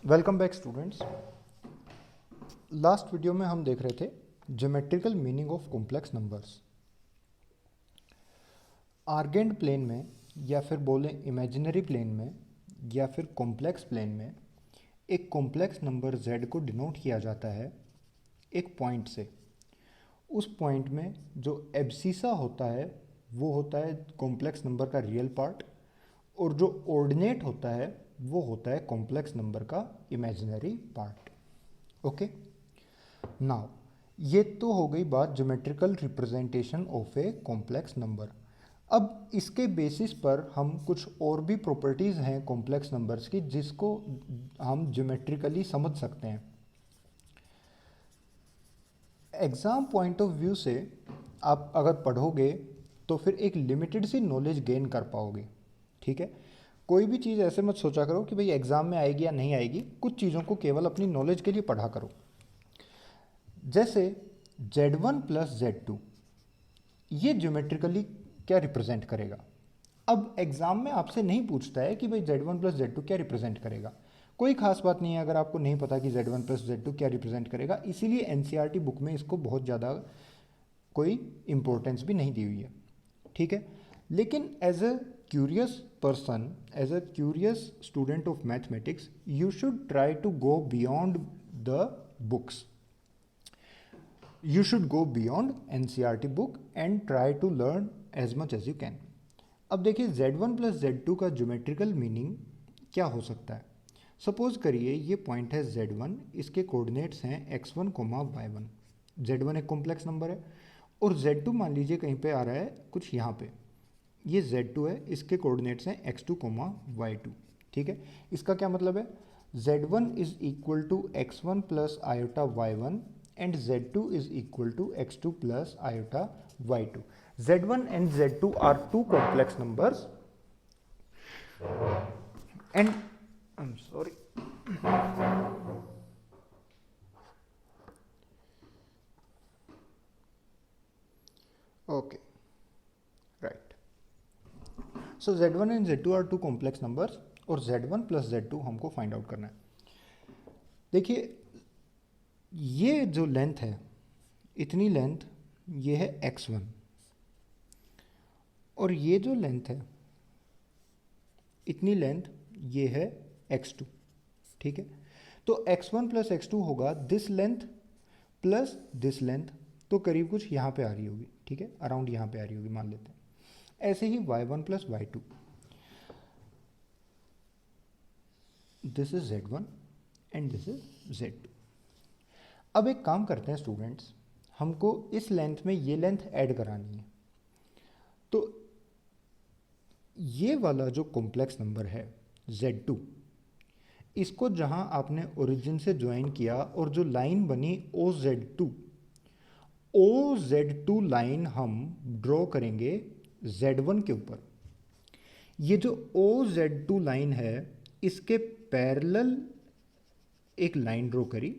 Welcome back students. Last video में हम देख रहे थे geometrical meaning of complex numbers. Argand plane में या फिर बोलें इमेजिनरी प्लेन में या फिर कॉम्प्लेक्स प्लेन में एक कॉम्प्लेक्स नंबर z को डिनोट किया जाता है एक पॉइंट से। उस पॉइंट में जो एब्सिसा होता है वो होता है कॉम्प्लेक्स नंबर का रियल पार्ट, और जो ऑर्डिनेट होता है वो होता है कॉम्प्लेक्स नंबर का इमेजिनरी पार्ट। ओके, नाउ ये तो हो गई बात geometrical representation of a complex number. अब इसके बेसिस पर हम कुछ और भी प्रॉपर्टीज़ हैं कॉम्प्लेक्स नंबर्स की जिसको हम ज्योमेट्रिकली समझ सकते हैं। एग्ज़ाम पॉइंट ऑफ व्यू से आप अगर पढ़ोगे तो फिर एक लिमिटेड सी नॉलेज गेन कर पाओगे। ठीक है, कोई भी चीज़ ऐसे मत सोचा करो कि भाई एग्ज़ाम में आएगी या नहीं आएगी, कुछ चीज़ों को केवल अपनी नॉलेज के लिए पढ़ा करो। जैसे z1 प्लस z2 ये ज्योमेट्रिकली क्या रिप्रेजेंट करेगा। अब एग्ज़ाम में आपसे नहीं पूछता है कि भाई z1 प्लस z2 क्या रिप्रेजेंट करेगा, कोई खास बात नहीं है अगर आपको नहीं पता कि z1 प्लस z2 क्या रिप्रेजेंट करेगा, इसीलिए एनसीईआरटी बुक में इसको बहुत ज़्यादा कोई इम्पोर्टेंस भी नहीं दी हुई है। ठीक है, लेकिन as a curious person, as a curious student of mathematics, you should try to go beyond the books. You should go beyond NCERT book and try to learn as much as you can. अब देखिए z1 plus z2 का geometrical meaning क्या हो सकता है। Suppose करिए ये point है z1, इसके कोऑर्डिनेट्स हैं x1, y1। z1 एक कॉम्प्लेक्स नंबर है और z2 मान लीजिए कहीं पे आ रहा है कुछ यहाँ पे, ये z2 है, इसके कोऑर्डिनेट्स हैं x2, y2। ठीक है, इसका क्या मतलब है, z1 is equal to x1 plus iota y1 and z2 is equal to x2 plus iota y2। z1 and z2 are two complex numbers and I am sorry okay right. So z1 and z2 are two complex numbers और z1 plus z2 हमको find out करना है। देखिए ये जो length है, इतनी length ये है x1 और ये जो लेंथ है इतनी लेंथ ये है x2। ठीक है, तो x1 प्लस x2 होगा this length plus this length, तो करीब कुछ यहाँ पे आ रही होगी। ठीक है, अराउंड यहाँ पे आ रही होगी मान लेते हैं। ऐसे ही y1 plus y2, this is z1 and this is z2। अब एक काम करते हैं स्टूडेंट्स, हमको इस लेंथ में ये लेंथ ऐड करानी है। तो ये वाला जो कॉम्प्लेक्स नंबर है z2, इसको जहां आपने ओरिजिन से ज्वाइन किया और जो लाइन बनी OZ2 लाइन हम ड्रॉ करेंगे z1 के ऊपर। ये जो OZ2 लाइन है इसके पैरेलल एक लाइन ड्रॉ करी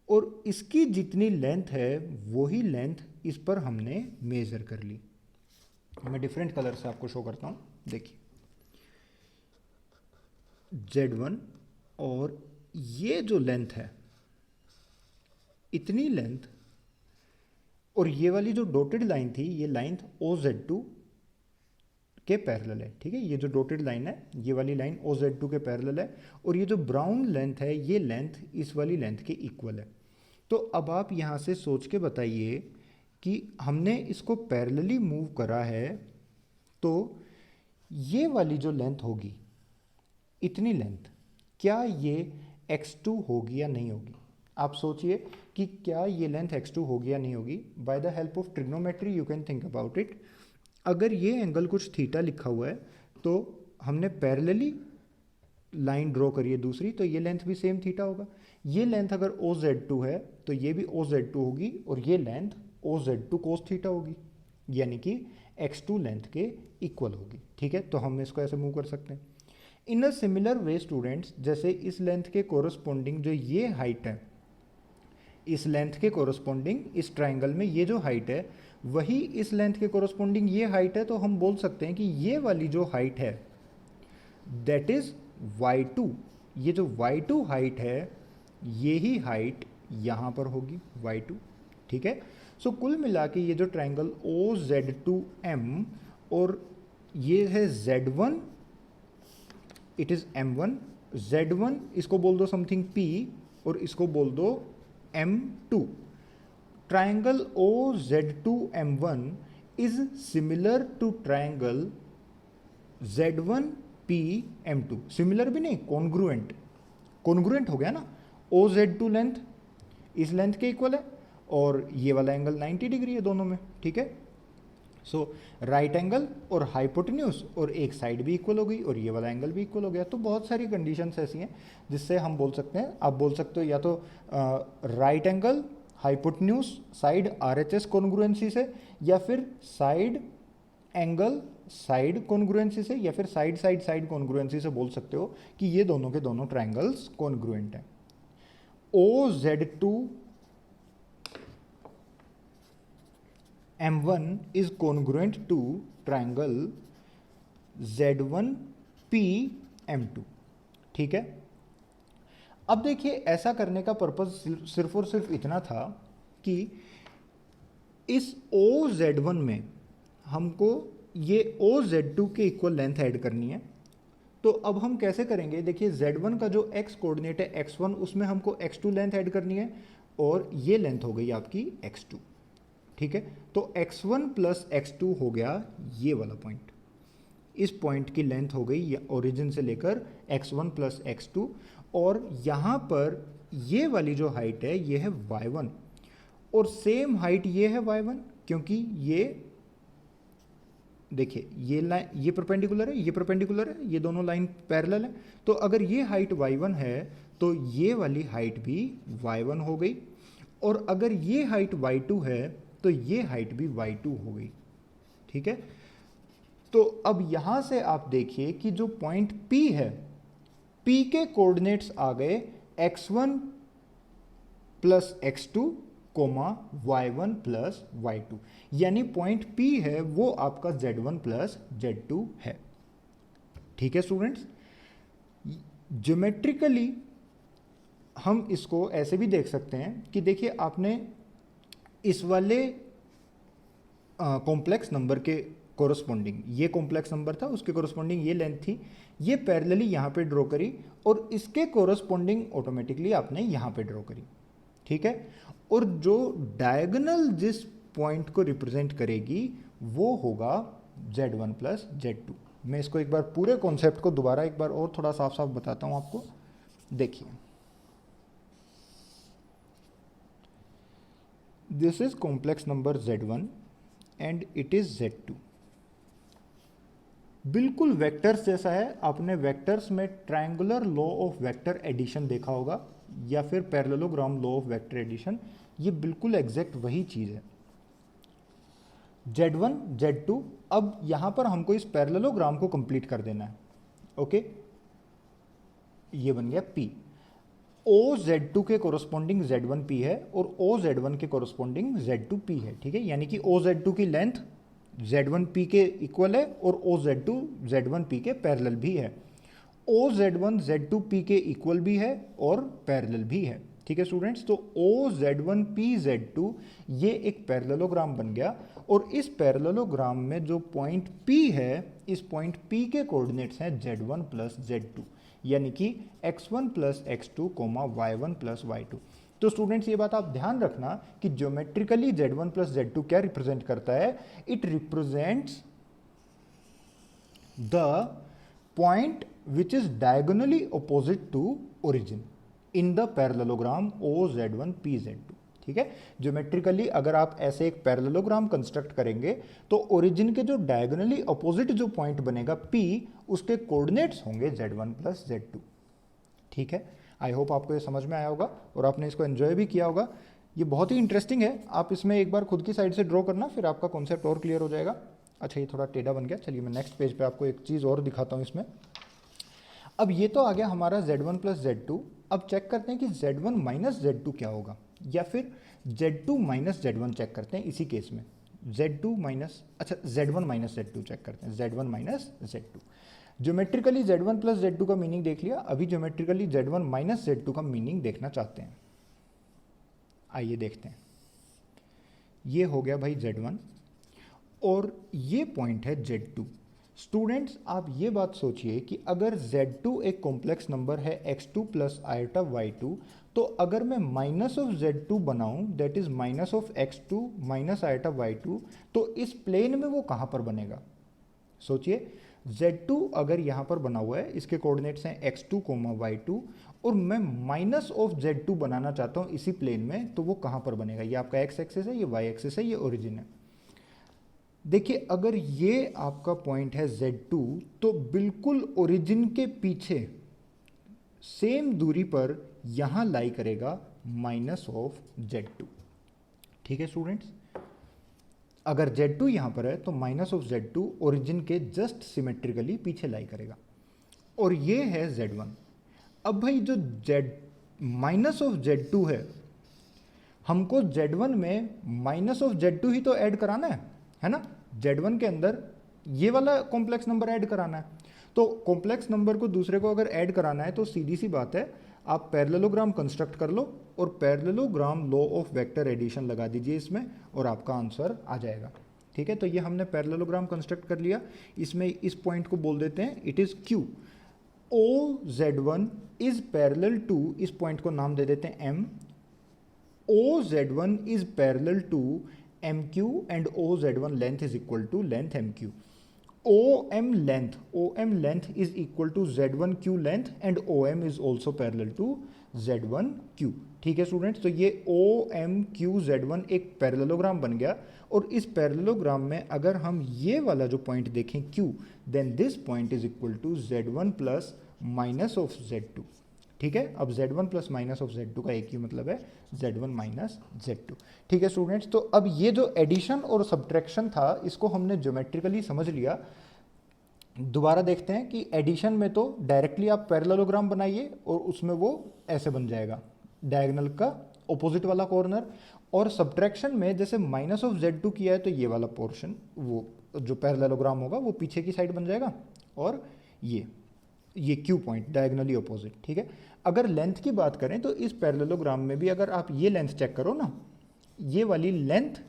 और इसकी जितनी लेंथ है वही लेंथ इस पर हमने मेजर कर ली। मैं डिफरेंट कलर से आपको शो करता हूँ, देखिए z1 और ये जो लेंथ है इतनी लेंथ, और ये वाली जो डॉटेड लाइन थी ये लाइन OZ2 के पैरेलल है। ठीक है, ये जो डॉटेड लाइन है ये वाली लाइन OZ2 के पैरेलल है और ये जो ब्राउन लेंथ है ये लेंथ इस वाली लेंथ के इक्वल है। तो अब आप यहाँ से सोच के बताइए कि हमने इसको पैरेलली मूव करा है तो ये वाली जो लेंथ होगी इतनी लेंथ, क्या ये x2 होगी या नहीं होगी। आप सोचिए कि क्या ये लेंथ x2 होगी या नहीं होगी। By the help of trigonometry you can think about it. अगर ये एंगल कुछ थीटा लिखा हुआ है तो हमने पैरेलली लाइन ड्रॉ करी है दूसरी, तो ये लेंथ भी सेम थीटा होगा। ये लेंथ अगर OZ2 है तो ये भी OZ2 होगी और ये लेंथ OZ2 cos थीटा होगी, यानी कि x2 लेंथ के इक्वल होगी। ठीक है, तो हम इसको ऐसे मूव कर सकते हैं। इन अ सिमिलर वे स्टूडेंट्स, जैसे इस लेंथ के कोरस्पॉन्डिंग जो ये हाइट है, इस लेंथ के कोरस्पॉन्डिंग इस ट्राइंगल में ये जो हाइट है वही इस लेंथ के कोरस्पॉन्डिंग ये हाइट है, तो हम बोल सकते हैं कि ये वाली जो हाइट है दैट इज y2 ये जो y2 हाइट है ये ही हाइट यहाँ पर होगी y2, ठीक है। सो कुल मिला के ये जो ट्रायंगल OZ2M और ये है Z1, it is M1, Z1 इसको बोल दो समथिंग P और इसको बोल दो M2। Triangle OZ2M1 is similar to triangle Z1PM2। Similar भी नहीं, कॉन्ग्रुएंट। कॉन्ग्रुएंट हो गया ना, OZ2 लेंथ इस लेंथ के इक्वल है और ये वाला एंगल 90 डिग्री है दोनों में, ठीक है। सो राइट एंगल और हाइपोटेन्यूज और एक साइड भी इक्वल हो गई और ये वाला एंगल भी इक्वल हो गया। तो बहुत सारी कंडीशंस ऐसी हैं जिससे हम बोल सकते हैं, आप बोल सकते हो या तो right angle hypotenuse side RHS congruency से, या फिर साइड एंगल साइड कॉन्ग्रुएंसी से, या फिर साइड साइड साइड कॉन्ग्रुएंसी से बोल सकते हो कि ये दोनों के दोनों ट्रायंगल्स कॉन्ग्रुएंट हैं। OZ2M1 is congruent to triangle Z1PM2, ठीक है। अब देखिए ऐसा करने का पर्पस सिर्फ और सिर्फ इतना था कि इस OZ1 में हमको ये OZ2 के इक्वल लेंथ ऐड करनी है। तो अब हम कैसे करेंगे, देखिए Z1 का जो x कोऑर्डिनेट है x1, उसमें हमको x2 लेंथ ऐड करनी है और ये लेंथ हो गई आपकी x2, ठीक है। तो x1 प्लस x2 हो गया ये वाला पॉइंट, इस पॉइंट की लेंथ हो गई ओरिजिन से लेकर x1 प्लस x2, और यहाँ पर ये वाली जो हाइट है ये है y1 और सेम हाइट ये है y1, क्योंकि ये देखिए ये लाइन ये परपेंडिकुलर है, ये परपेंडिकुलर है, ये दोनों लाइन पैरेलल है। तो अगर ये हाइट y1 है तो ये वाली हाइट भी y1 हो गई, और अगर ये हाइट y2 है तो ये हाइट भी y2 हो गई, ठीक है। तो अब यहां से आप देखिए कि जो पॉइंट P है, P के कोऑर्डिनेट्स आ गए x1 plus x2 coma y1 plus y2, यानी पॉइंट P है वो आपका z1 प्लस z2 है, ठीक है स्टूडेंट्स। ज्योमेट्रिकली हम इसको ऐसे भी देख सकते हैं कि देखिए आपने इस वाले कॉम्प्लेक्स नंबर के कोरस्पॉन्डिंग, ये कॉम्प्लेक्स नंबर था उसके कोरस्पॉन्डिंग ये लेंथ थी, ये पैरेलली यहाँ पे ड्रॉ करी और इसके कोरस्पॉन्डिंग ऑटोमेटिकली आपने यहाँ पे ड्रॉ करी, ठीक है। और जो डायगोनल जिस पॉइंट को रिप्रेजेंट करेगी वो होगा Z1 प्लस Z2। मैं इसको एक बार पूरे कॉन्सेप्ट को दोबारा एक बार और थोड़ा साफ साफ बताता हूँ आपको। देखिए this is complex number Z1 and it is Z2। बिल्कुल वेक्टर्स जैसा है, आपने वेक्टर्स में triangular law of vector addition देखा होगा या फिर parallelogram law of vector addition, ये बिल्कुल एग्जैक्ट वही चीज़ है। Z1 Z2, अब यहाँ पर हमको इस पैरेललोग्राम को कंप्लीट कर देना है, ओके। ये बन गया P, OZ2 के कोरस्पॉन्डिंग Z1P है और OZ1 के कोरस्पॉन्डिंग Z2P है, ठीक है। यानी कि OZ2 की लेंथ Z1P के इक्वल है और OZ2 Z1P के पैरेलल भी है, OZ1 Z2P के इक्वल भी है और पैरेलल भी है, ठीक है स्टूडेंट्स। तो OZ1PZ2 ये एक पैरेललोग्राम बन गया और इस पैरेललोग्राम में जो पॉइंट P है, इस पॉइंट P के कोऑर्डिनेट्स हैं Z1 प्लस Z2, यानी कि x1 plus x2 coma y1 plus y2। तो स्टूडेंट्स ये बात आप ध्यान रखना कि ज्योमेट्रिकली Z1 प्लस Z2 क्या रिप्रेजेंट करता है, it represents the point which is diagonally opposite to origin in the parallelogram OZ1PZ2, ठीक है। ज्योमेट्रिकली अगर आप ऐसे एक पैरेललोग्राम कंस्ट्रक्ट करेंगे तो ओरिजिन के जो डायगोनली अपोजिट जो पॉइंट बनेगा P, उसके कोऑर्डिनेट्स होंगे Z1 प्लस Z2, ठीक है। आई होप आपको ये समझ में आया होगा और आपने इसको एंजॉय भी किया होगा। ये बहुत ही इंटरेस्टिंग है, आप इसमें एक बार खुद की साइड से ड्रॉ करना, फिर आपका कॉन्सेप्ट और क्लियर हो जाएगा। अच्छा ये थोड़ा टेढ़ा बन गया, चलिए मैं नेक्स्ट पेज पे आपको एक चीज़ और दिखाता हूँ इसमें। अब ये तो आ गया हमारा Z1 प्लस Z2, अब चेक करते हैं कि Z1 माइनस Z2 क्या होगा, या फिर Z2 माइनस Z1 चेक करते हैं इसी केस में। Z2 माइनस, अच्छा Z1 माइनस Z2 चेक करते हैं, Z1 minus Z2। Geometrically Z1 plus Z2 का मीनिंग देख लिया, अभी ज्योमेट्रिकली Z1 माइनस Z2 का मीनिंग देखना चाहते हैं। आइए देखते हैं। ये हो गया भाई Z1 और ये पॉइंट है Z2। स्टूडेंट्स आप ये बात सोचिए कि अगर Z2 एक कॉम्प्लेक्स नंबर है x2 प्लस आयोटा y2, तो अगर मैं माइनस ऑफ Z2 बनाऊं, that is minus of x2 minus iota y2, तो इस प्लेन में वो कहाँ पर बनेगा? सोचिए, Z2 अगर यहाँ पर बना हुआ है, इसके कोऑर्डिनेट्स हैं x2 y2, और मैं माइनस ऑफ Z2 बनाना चाहता हूँ इसी प्लेन में, तो वो कहाँ पर बनेगा? ये आपका x एक्सिस है, ये y एक्सिस है, ये ओरिजिन है। देखिए, अगर ये आपका पॉइंट है Z2, तो बिल्कुल ओरिजिन के पीछे सेम दूरी पर यहाँ लाई करेगा माइनस ऑफ Z2। ठीक है स्टूडेंट्स, अगर Z2 यहाँ पर है तो माइनस ऑफ Z2 ओरिजिन के जस्ट सिमेट्रिकली पीछे लाई करेगा, और ये है Z1। अब भाई जो माइनस ऑफ Z2 हमको Z1 में माइनस ऑफ Z2 ही तो ऐड कराना है ना? Z1 के अंदर ये वाला कॉम्प्लेक्स नंबर ऐड कराना है। तो कॉम्प्लेक्स नंबर को दूसरे को अगर ऐड कराना है तो सीधी सी बात है, आप पैरेललोग्राम कंस्ट्रक्ट कर लो और parallelogram law of vector addition लगा दीजिए इसमें, और आपका आंसर आ जाएगा। ठीक है, तो ये हमने पैरेललोग्राम कंस्ट्रक्ट कर लिया। इसमें इस पॉइंट को बोल देते हैं it is Q। OZ1 is parallel to, इस पॉइंट को नाम दे देते हैं M। OZ1 is parallel to MQ and OZ1 length is equal to length MQ. OM length is equal to Z1Q length and OM is also parallel to Z1Q। ठीक है students, तो ये OMQ Z1 एक parallelogram बन गया, और इस parallelogram में अगर हम ये वाला जो पॉइंट देखें Q, then this point is equal to Z1 plus minus of Z2। ठीक है, अब Z1 plus minus of Z2 का एक ही मतलब है Z1 माइनस Z2। ठीक है स्टूडेंट्स, तो अब ये जो एडिशन और सब्ट्रैक्शन था इसको हमने ज्योमेट्रिकली समझ लिया। दोबारा देखते हैं कि एडिशन में तो डायरेक्टली आप पैरेललोग्राम बनाइए और उसमें वो ऐसे बन जाएगा, डायगोनल का ऑपोजिट वाला कॉर्नर, और सब्ट्रैक्शन में जैसे माइनस ऑफ Z2 किया है तो ये वाला पोर्शन, वो जो पैरेललोग्राम होगा वो पीछे की साइड बन जाएगा, और ये Q पॉइंट डायगोनली ऑपोजिट। ठीक है, अगर लेंथ की बात करें तो इस पैरेललोग्राम में भी अगर आप ये लेंथ चेक करो ना, ये वाली लेंथ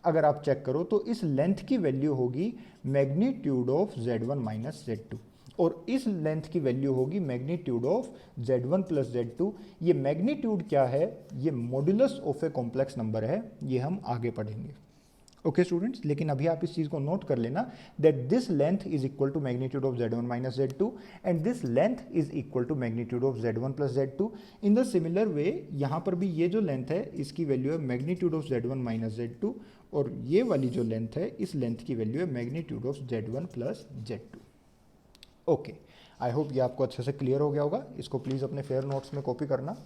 अगर आप चेक करो तो इस लेंथ की वैल्यू होगी magnitude of Z1 minus Z2, और इस लेंथ की वैल्यू होगी magnitude of Z1 plus Z2। ये मैग्नीट्यूड क्या है? ये modulus of a complex number है, ये हम आगे पढ़ेंगे। ओके स्टूडेंट्स, लेकिन अभी आप इस चीज़ को नोट कर लेना that this length is equal to magnitude of Z1 minus Z2 and this length is equal to magnitude of Z1 plus Z2। In the similar way यहाँ पर भी ये जो लेंथ है इसकी वैल्यू है magnitude of Z1 minus Z2, और ये वाली जो लेंथ है इस लेंथ की वैल्यू है magnitude of Z1 plus Z2। Okay, I hope ये आपको अच्छे से क्लियर हो गया होगा। इसको प्लीज़ अपने फेयर नोट्स में कॉपी करना।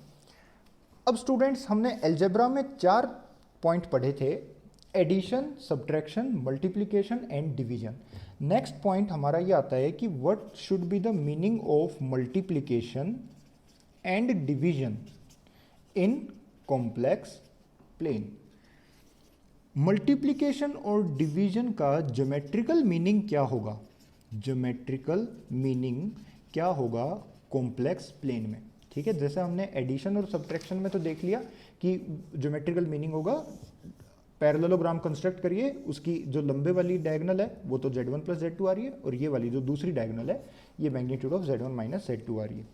अब स्टूडेंट्स, हमने अलजेब्रा में 4 पॉइंट पढ़े थे, addition, subtraction, multiplication and division. Next point हमारा ये आता है कि what should be the meaning of multiplication and division in complex plane. Multiplication और डिवीजन का ज्योमेट्रिकल मीनिंग क्या होगा? ज्योमेट्रिकल मीनिंग क्या होगा कॉम्प्लेक्स प्लेन में? ठीक है, जैसे हमने एडिशन और सब्ट्रैक्शन में तो देख लिया कि ज्योमेट्रिकल मीनिंग होगा, पैरेललोग्राम कंस्ट्रक्ट करिए, उसकी जो लंबे वाली डायगोनल है वो तो Z1 प्लस Z2 आ रही है, और ये वाली जो दूसरी डायगोनल है ये magnitude of Z1 minus Z2 आ रही है।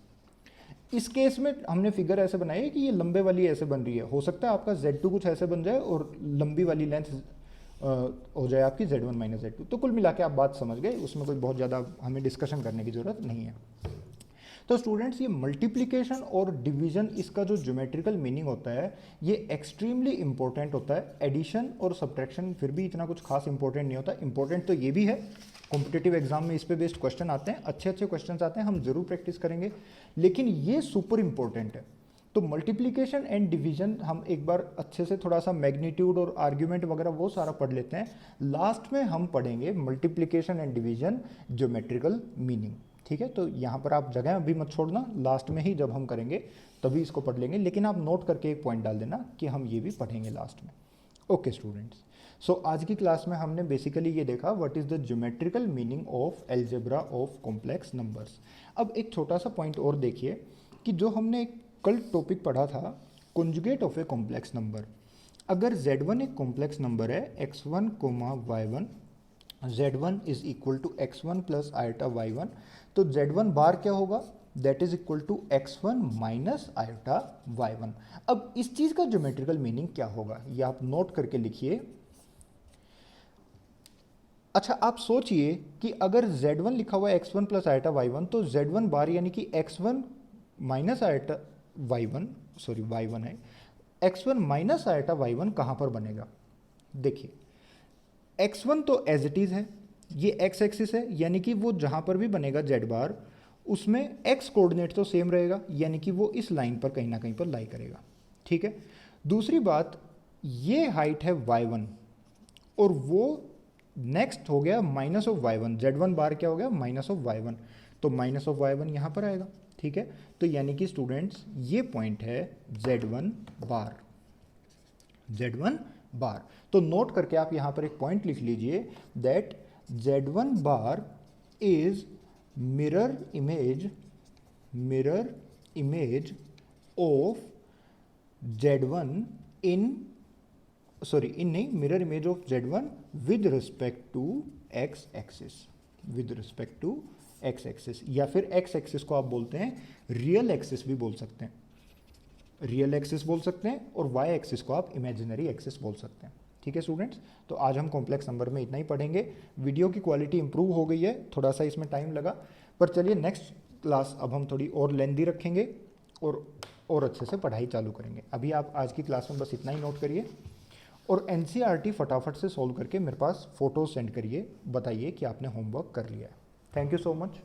इस केस में हमने फिगर ऐसे बनाई है कि ये लंबे वाली ऐसे बन रही है, हो सकता है आपका Z2 कुछ ऐसे बन जाए और लंबी वाली लेंथ हो जाए आपकी Z1 माइनस Z2। तो कुल मिला के आप बात समझ गए, उसमें कोई बहुत ज़्यादा हमें डिस्कशन करने की ज़रूरत नहीं है। तो स्टूडेंट्स, ये मल्टीप्लिकेशन और डिवीजन, इसका जो ज्योमेट्रिकल मीनिंग होता है ये एक्सट्रीमली इंपॉर्टेंट होता है। एडिशन और सब्ट्रैक्शन फिर भी इतना कुछ खास इंपॉर्टेंट नहीं होता, इंपॉर्टेंट तो ये भी है, कॉम्पिटिटिव एग्जाम में इस पे बेस्ड क्वेश्चन आते हैं, अच्छे अच्छे क्वेश्चन आते हैं, हम जरूर प्रैक्टिस करेंगे, लेकिन ये सुपर इंपॉर्टेंट है। तो मल्टीप्लिकेशन एंड डिवीजन हम एक बार अच्छे से थोड़ा सा मैग्नीट्यूड और आर्ग्यूमेंट वगैरह वो सारा पढ़ लेते हैं, लास्ट में हम पढ़ेंगे multiplication and division geometrical meaning. ठीक है, तो यहाँ पर आप जगह अभी मत छोड़ना, लास्ट में ही जब हम करेंगे तभी इसको पढ़ लेंगे, लेकिन आप नोट करके एक पॉइंट डाल देना कि हम ये भी पढ़ेंगे लास्ट में। ओके स्टूडेंट्स, सो आज की क्लास में हमने बेसिकली ये देखा what is the geometrical meaning of algebra of complex numbers. अब एक छोटा सा पॉइंट और देखिए कि जो हमने कल टॉपिक पढ़ा था conjugate of a complex number. अगर z1 एक कॉम्प्लेक्स नंबर है x1 comma y1, z1 is equal to x1 plus iota y1, तो z1 बार क्या होगा, that is equal to x1 minus iota y1। अब इस चीज का ज्योमेट्रिकल मीनिंग क्या होगा ये आप नोट करके लिखिए। अच्छा, आप सोचिए कि अगर z1 लिखा हुआ है x1 प्लस आयोटा y1, तो z1 बार यानी कि x1 minus iota y1, sorry y1 है, x1 माइनस आयोटा y1 कहाँ पर बनेगा। देखिए x1 तो एज इट इज़ है, ये x एक्सिस है, यानी कि वो जहाँ पर भी बनेगा z बार उसमें x कोऑर्डिनेट तो सेम रहेगा, यानी कि वो इस लाइन पर कहीं ना कहीं पर लाई करेगा। ठीक है, दूसरी बात, ये हाइट है y1 और वो नेक्स्ट हो गया minus of y1, z1 bar क्या हो गया माइनस ऑफ y1, तो माइनस ऑफ y1 यहाँ पर आएगा। ठीक है, तो यानी कि स्टूडेंट्स ये पॉइंट है z1 बार, z1 बार। तो नोट करके आप यहाँ पर एक पॉइंट लिख लीजिए that z1 bar is mirror image of z1 in, sorry in नहीं, mirror image of z1 with respect to x axis, with respect to x axis, या फिर x एक्सिस को आप बोलते हैं रियल एक्सिस भी बोल सकते हैं, रियल एक्सिस बोल सकते हैं, और y एक्सिस को आप इमेजिनरी एक्सिस बोल सकते हैं। ठीक है स्टूडेंट्स, तो आज हम कॉम्प्लेक्स नंबर में इतना ही पढ़ेंगे। वीडियो की क्वालिटी इंप्रूव हो गई है, थोड़ा सा इसमें टाइम लगा, पर चलिए नेक्स्ट क्लास अब हम थोड़ी और लेंदी रखेंगे और अच्छे से पढ़ाई चालू करेंगे। अभी आप आज की क्लास में बस इतना ही नोट करिए और एनसीईआरटी फटाफट से सॉल्व करके मेरे पास फोटो सेंड करिए, बताइए कि आपने होमवर्क कर लिया है। Thank you so much.